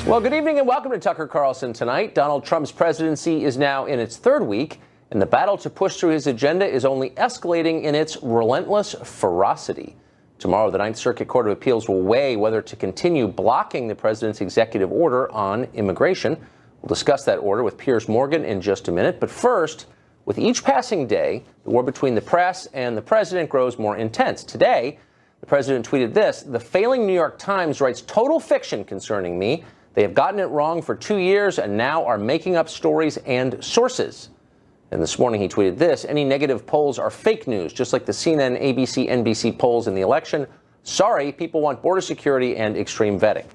Well, good evening and welcome to Tucker Carlson Tonight. Donald Trump's presidency is now in its third week, and the battle to push through his agenda is only escalating in its relentless ferocity. Tomorrow, the Ninth Circuit Court of Appeals will weigh whether to continue blocking the president's executive order on immigration. We'll discuss that order with Piers in just a minute. But first, with each passing day, the war between the press and the president grows more intense. Today, the president tweeted this: "The failing New York Times writes total fiction concerning me. They have gotten it wrong for 2 years and now are making up stories and sources." And this morning he tweeted this: "Any negative polls are fake news, just like the CNN, ABC, NBC polls in the election. Sorry, people want border security and extreme vetting."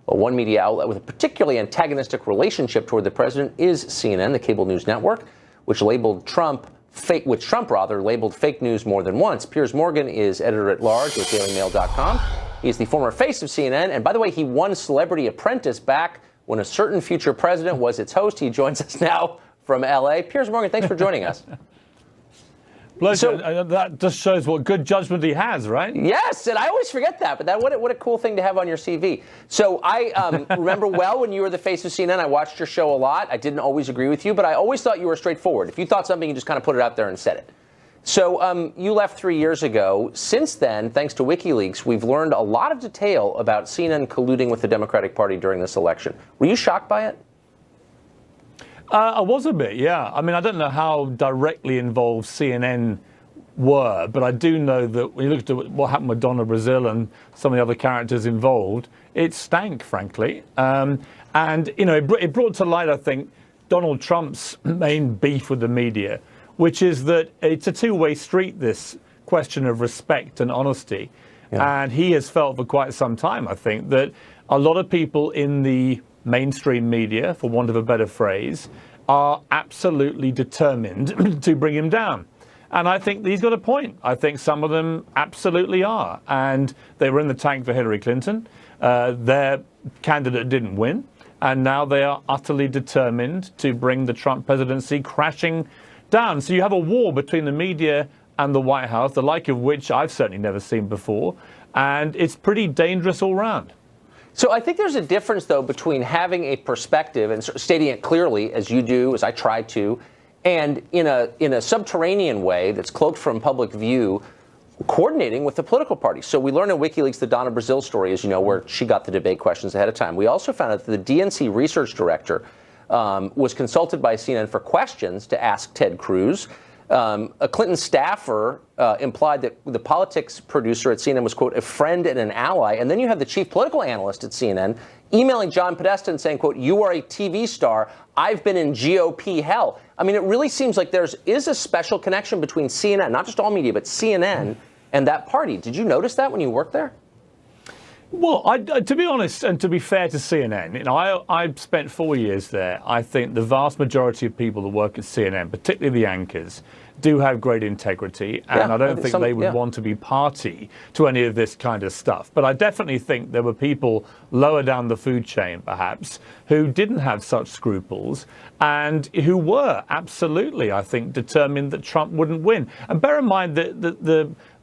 Well, one media outlet with a particularly antagonistic relationship toward the president is CNN, the cable news network, which Trump labeled fake news more than once. Piers Morgan is editor-at-large with DailyMail.com. He's the former face of CNN. And by the way, he won Celebrity Apprentice back when a certain future president was its host. He joins us now from L.A. Piers Morgan, thanks for joining us. Pleasure. So, that just shows what good judgment he has, right? Yes, and I always forget that, but what a cool thing to have on your CV. So I remember well when you were the face of CNN. I watched your show a lot. I didn't always agree with you, but I always thought you were straightforward. If you thought something, you just kind of put it out there and said it. So you left 3 years ago. Since then, thanks to WikiLeaks, we've learned a lot of detail about CNN colluding with the Democratic Party during this election. Were you shocked by it? I was a bit, yeah. I mean, I don't know how directly involved CNN were, but I do know that when you look at what happened with Donna Brazil and some of the other characters involved, it stank, frankly. And, you know, it brought to light, I think, Donald Trump's main beef with the media, which is that it's a two-way street, this question of respect and honesty. Yeah. And he has felt for quite some time, I think, that a lot of people in the mainstream media, for want of a better phrase, are absolutely determined to bring him down. And I think he's got a point. I think some of them absolutely are. And they were in the tank for Hillary Clinton. Their candidate didn't win. And now they are utterly determined to bring the Trump presidency crashing down. So you have a war between the media and the White House, the like of which I've certainly never seen before. And it's pretty dangerous all round. So I think there's a difference, though, between having a perspective and stating it clearly, as you do, as I try to, and in a subterranean way that's cloaked from public view, coordinating with the political party. So we learned in WikiLeaks the Donna Brazil story, as you know, where she got the debate questions ahead of time. We also found out that the DNC research director was consulted by CNN for questions to ask Ted Cruz. A Clinton staffer implied that the politics producer at CNN was, quote, a friend and an ally. And then you have the chief political analyst at CNN emailing John Podesta and saying, quote, "You are a TV star. I've been in GOP hell." I mean, it really seems like there is a special connection between CNN, not just all media, but CNN and that party. Did you notice that when you worked there? Well, to be honest, and to be fair to CNN, you know, I spent 4 years there. I think the vast majority of people that work at CNN, particularly the anchors, do have great integrity, and I don't think they would want to be party to any of this kind of stuff. But I definitely think there were people lower down the food chain, perhaps, who didn't have such scruples and who were absolutely, I think, determined that Trump wouldn't win. And bear in mind that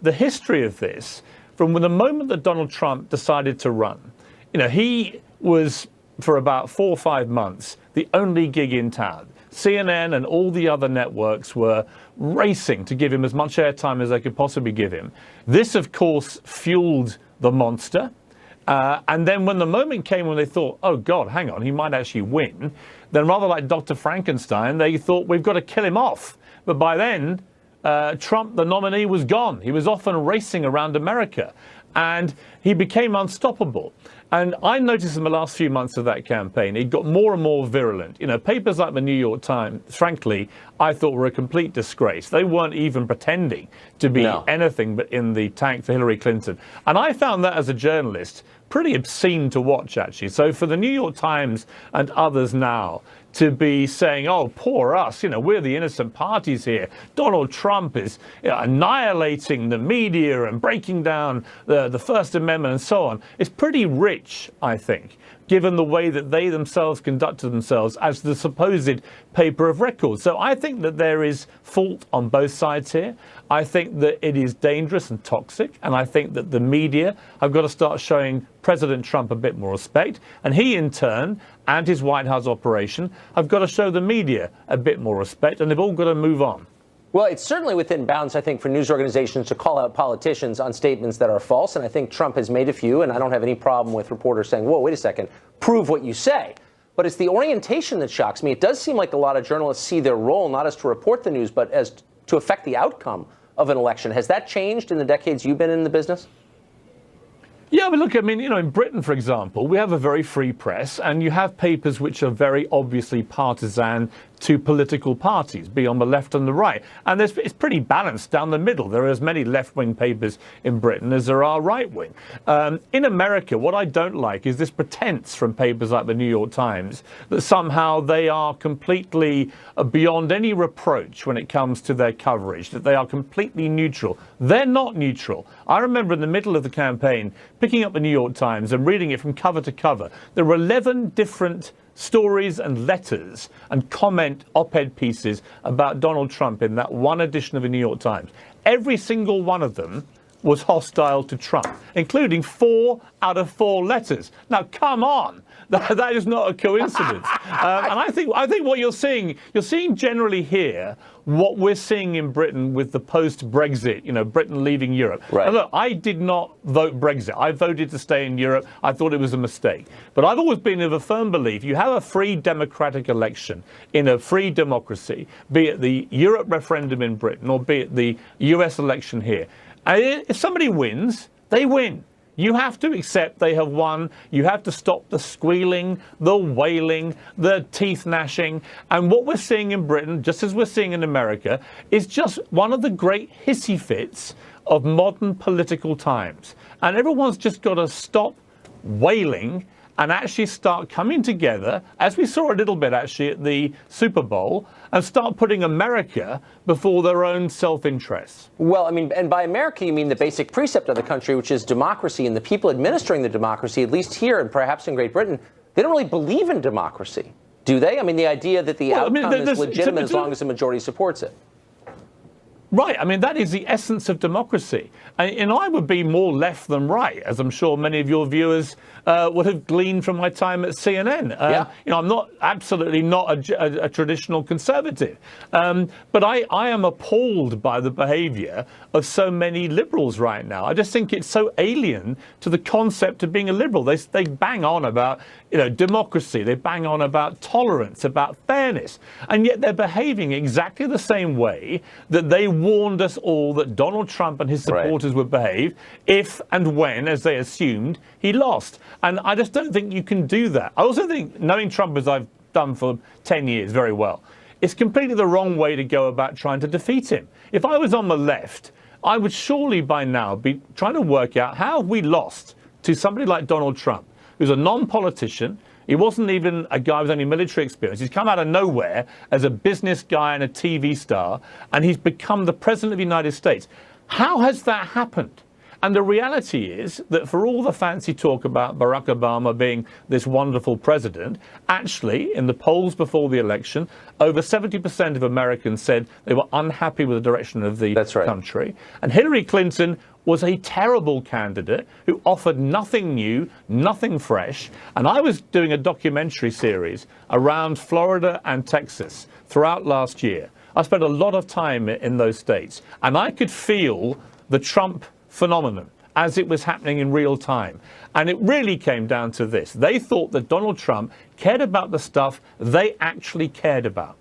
the history of this, from the moment that Donald Trump decided to run, you know, he was, for about 4 or 5 months, the only gig in town. CNN and all the other networks were racing to give him as much airtime as they could possibly give him. This, of course, fueled the monster. And then when the moment came when they thought, oh, God, hang on, he might actually win, then rather like Dr. Frankenstein, they thought, we've got to kill him off. But by then, Trump, the nominee, was gone. He was off and racing around America, and he became unstoppable. And I noticed in the last few months of that campaign, it got more and more virulent. You know, papers like the New York Times, frankly, I thought were a complete disgrace. They weren't even pretending to be anything but in the tank for Hillary Clinton. And I found that as a journalist pretty obscene to watch, actually. So for the New York Times and others now to be saying, oh, poor us, you know, we're the innocent parties here. Donald Trump is annihilating the media and breaking down the First Amendment and so on. It's pretty rich. rich, I think, given the way that they themselves conducted themselves as the supposed paper of record. So I think that there is fault on both sides here. I think that it is dangerous and toxic, and I think that the media have got to start showing President Trump a bit more respect, and he in turn and his White House operation have got to show the media a bit more respect, and they've all got to move on. Well, it's certainly within bounds, I think, for news organizations to call out politicians on statements that are false. And I think Trump has made a few, and I don't have any problem with reporters saying, whoa, wait a second, prove what you say. But it's the orientation that shocks me. It does seem like a lot of journalists see their role not as to report the news, but as to affect the outcome of an election. Has that changed in the decades you've been in the business? Yeah, but look, I mean, in Britain, for example, we have a very free press, and you have papers which are very obviously partisan to political parties, be on the left and the right. And it's pretty balanced down the middle. There are as many left-wing papers in Britain as there are right-wing. In America, what I don't like is this pretense from papers like the New York Times that somehow they are completely beyond any reproach when it comes to their coverage, that they are completely neutral. They're not neutral. I remember in the middle of the campaign picking up the New York Times and reading it from cover to cover. There were 11 different stories and letters and comment op-ed pieces about Donald Trump in that one edition of the New York Times. Every single one of them was hostile to Trump, including 4 out of 4 letters. Now, come on. That is not a coincidence. And I think what you're seeing generally here what we're seeing in Britain with the post-Brexit, Britain leaving Europe. Right. Now, look, I did not vote Brexit. I voted to stay in Europe. I thought it was a mistake. But I've always been of a firm belief you have a free democratic election in a free democracy, be it the Europe referendum in Britain or be it the US election here. And if somebody wins, they win. You have to accept they have won. You have to stop the squealing, the wailing, the teeth gnashing. And what we're seeing in Britain, just as we're seeing in America, is just one of the great hissy fits of modern political times. And everyone's just got to stop wailing and actually start coming together, as we saw a little bit actually at the Super Bowl, and start putting America before their own self-interests. Well, I mean, and by America, you mean the basic precept of the country, which is democracy, and the people administering the democracy, at least here and perhaps in Great Britain, they don't really believe in democracy, do they? I mean, the idea that the outcome is legitimate as long as the majority supports it. Right. I mean, that is the essence of democracy. And I would be more left than right, as I'm sure many of your viewers would have gleaned from my time at CNN. I'm absolutely not a traditional conservative. But I am appalled by the behavior of so many liberals right now. I just think it's so alien to the concept of being a liberal. They bang on about democracy. They bang on about tolerance, about fairness. And yet they're behaving exactly the same way that they warned us all that Donald Trump and his supporters would behave if and when, as they assumed, he lost. And I just don't think you can do that. I also think, knowing Trump as I've done for 10 years very well, it's completely the wrong way to go about trying to defeat him. If I was on the left, I would surely by now be trying to work out how we lost to somebody like Donald Trump, who's a non-politician. He wasn't even a guy with any military experience. He's come out of nowhere as a business guy and a TV star, and he's become the president of the United States. How has that happened? And the reality is that for all the fancy talk about Barack Obama being this wonderful president, actually, in the polls before the election, over 70% of Americans said they were unhappy with the direction of the country. And Hillary Clinton was a terrible candidate who offered nothing new, nothing fresh. And I was doing a documentary series around Florida and Texas throughout last year. I spent a lot of time in those states, and I could feel the Trump phenomenon as it was happening in real time. And it really came down to this. They thought that Donald Trump cared about the stuff they actually cared about.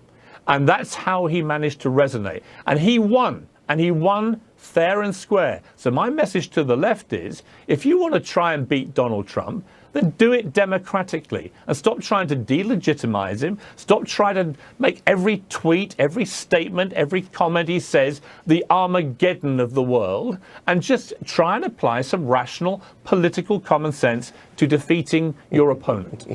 And that's how he managed to resonate. And he won. And he won fair and square. So my message to the left is, if you want to try and beat Donald Trump, then do it democratically and stop trying to delegitimize him. Stop trying to make every tweet, every statement, every comment he says the Armageddon of the world, and just try and apply some rational political common sense to defeating your opponent.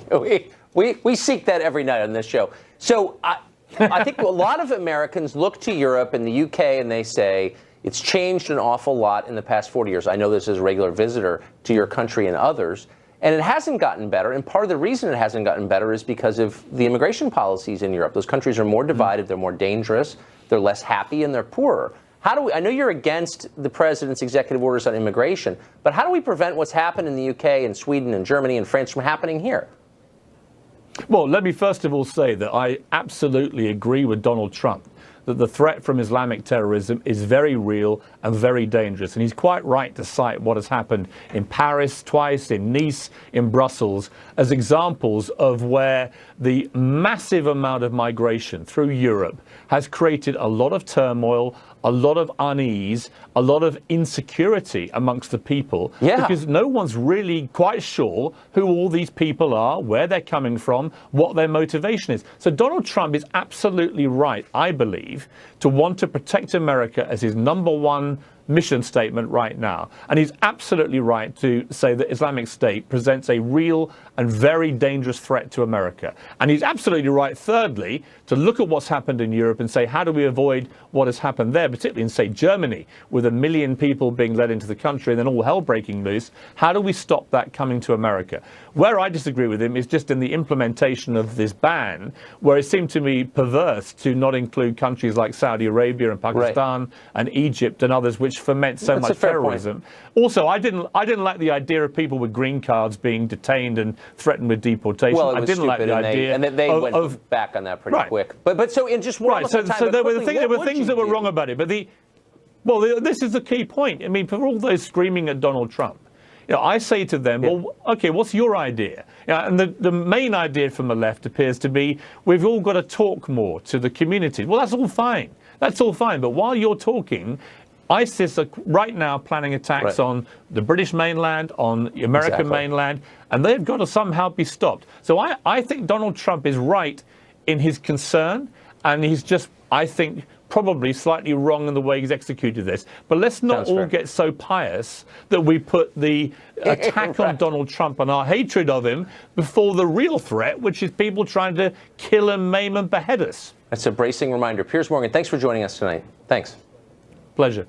We seek that every night on this show. So I think a lot of Americans look to Europe and the UK and they say, it's changed an awful lot in the past 40 years. I know this as a regular visitor to your country and others. And it hasn't gotten better. And part of the reason it hasn't gotten better is because of the immigration policies in Europe. Those countries are more divided, they're more dangerous, they're less happy, and they're poorer. How do we, I know you're against the president's executive orders on immigration, but how do we prevent what's happened in the UK and Sweden and Germany and France from happening here? Well, let me first of all say that I absolutely agree with Donald Trump that the threat from Islamic terrorism is very real and very dangerous. And he's quite right to cite what has happened in Paris twice, in Nice, in Brussels, as examples of where the massive amount of migration through Europe has created a lot of turmoil, a lot of unease, a lot of insecurity amongst the people, because no one's really quite sure who all these people are, where they're coming from, what their motivation is. So Donald Trump is absolutely right, I believe, to want to protect America as his #1 mission statement right now. And he's absolutely right to say that Islamic State presents a real and very dangerous threat to America. And he's absolutely right, thirdly, to look at what's happened in Europe and say, how do we avoid what has happened there, particularly in, say, Germany, with 1 million people being led into the country and then all hell breaking loose? How do we stop that coming to America? Where I disagree with him is just in the implementation of this ban, where it seemed to me perverse to not include countries like Saudi Arabia and Pakistan and Egypt and others, which foment so much terrorism. Also, I didn't like the idea of people with green cards being detained and threatened with deportation. Well, I didn't like the idea, and they went back on that pretty quick. But so in just one so there were things that were wrong about it. But this is the key point. I mean, for all those screaming at Donald Trump, you know, I say to them, well, okay, what's your idea? And the main idea from the left appears to be, we've all got to talk more to the community. Well, that's all fine. That's all fine. But while you're talking, ISIS are right now planning attacks on the British mainland, on the American mainland, and they've got to somehow be stopped. So I think Donald Trump is right in his concern, and he's just, I think, probably slightly wrong in the way he's executed this. But let's not all get so pious that we put the attack on Donald Trump and our hatred of him before the real threat, which is people trying to kill and maim and behead us. That's a bracing reminder. Piers Morgan, thanks for joining us tonight. Thanks. Pleasure.